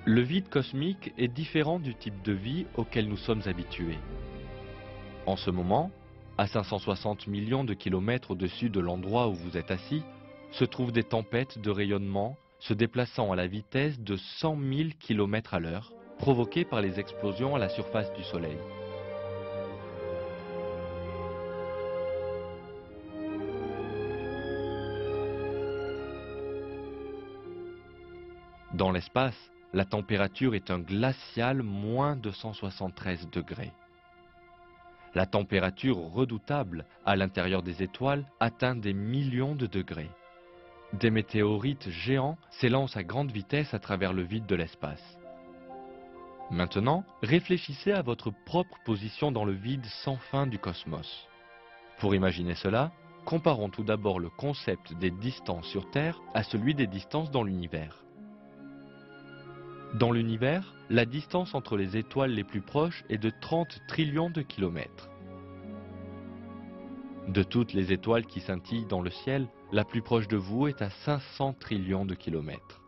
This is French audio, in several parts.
Le vide cosmique est différent du type de vie auquel nous sommes habitués. En ce moment, à 560 millions de kilomètres au-dessus de l'endroit où vous êtes assis, se trouvent des tempêtes de rayonnement se déplaçant à la vitesse de 100 000 km à l'heure, provoquées par les explosions à la surface du Soleil. Dans l'espace, la température est un glacial moins 273 degrés. La température redoutable à l'intérieur des étoiles atteint des millions de degrés. Des météorites géants s'élancent à grande vitesse à travers le vide de l'espace. Maintenant, réfléchissez à votre propre position dans le vide sans fin du cosmos. Pour imaginer cela, comparons tout d'abord le concept des distances sur Terre à celui des distances dans l'univers. Dans l'univers, la distance entre les étoiles les plus proches est de 30 trillions de kilomètres. De toutes les étoiles qui scintillent dans le ciel, la plus proche de vous est à 500 trillions de kilomètres.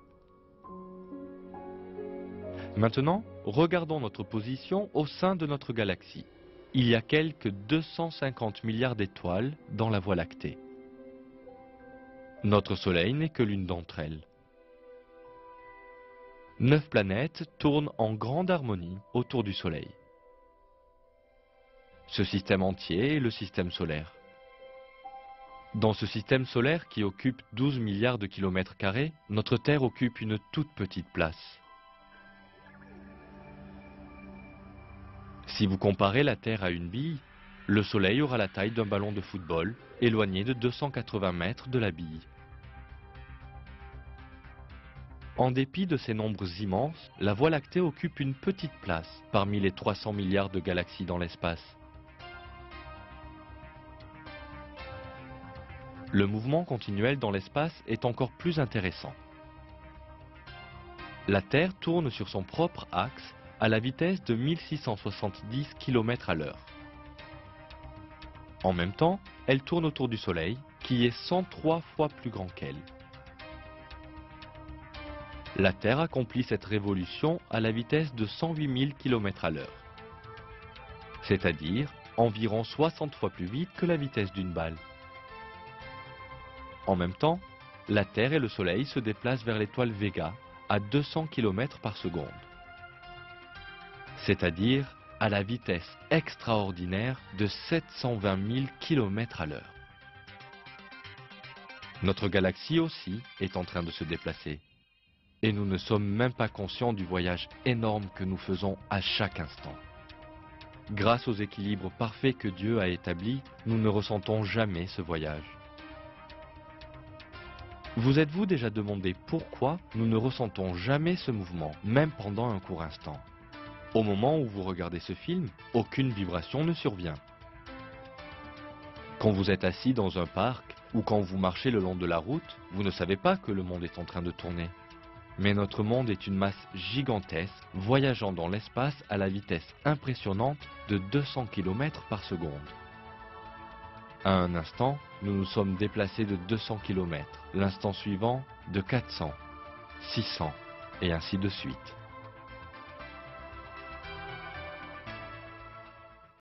Maintenant, regardons notre position au sein de notre galaxie. Il y a quelques 250 milliards d'étoiles dans la Voie lactée. Notre Soleil n'est que l'une d'entre elles. 9 planètes tournent en grande harmonie autour du Soleil. Ce système entier est le système solaire. Dans ce système solaire qui occupe 12 milliards de kilomètres carrés, notre Terre occupe une toute petite place. Si vous comparez la Terre à une bille, le Soleil aura la taille d'un ballon de football, éloigné de 280 mètres de la bille. En dépit de ces nombres immenses, la Voie lactée occupe une petite place parmi les 300 milliards de galaxies dans l'espace. Le mouvement continuel dans l'espace est encore plus intéressant. La Terre tourne sur son propre axe à la vitesse de 1670 km à l'heure. En même temps, elle tourne autour du Soleil, qui est 103 fois plus grand qu'elle. La Terre accomplit cette révolution à la vitesse de 108 000 km à l'heure, c'est-à-dire environ 60 fois plus vite que la vitesse d'une balle. En même temps, la Terre et le Soleil se déplacent vers l'étoile Vega à 200 km par seconde, c'est-à-dire à la vitesse extraordinaire de 720 000 km à l'heure. Notre galaxie aussi est en train de se déplacer. Et nous ne sommes même pas conscients du voyage énorme que nous faisons à chaque instant. Grâce aux équilibres parfaits que Dieu a établis, nous ne ressentons jamais ce voyage. Vous êtes-vous déjà demandé pourquoi nous ne ressentons jamais ce mouvement, même pendant un court instant? Au moment où vous regardez ce film, aucune vibration ne survient. Quand vous êtes assis dans un parc ou quand vous marchez le long de la route, vous ne savez pas que le monde est en train de tourner. Mais notre monde est une masse gigantesque, voyageant dans l'espace à la vitesse impressionnante de 200 km par seconde. À un instant, nous nous sommes déplacés de 200 km, l'instant suivant de 400, 600 et ainsi de suite.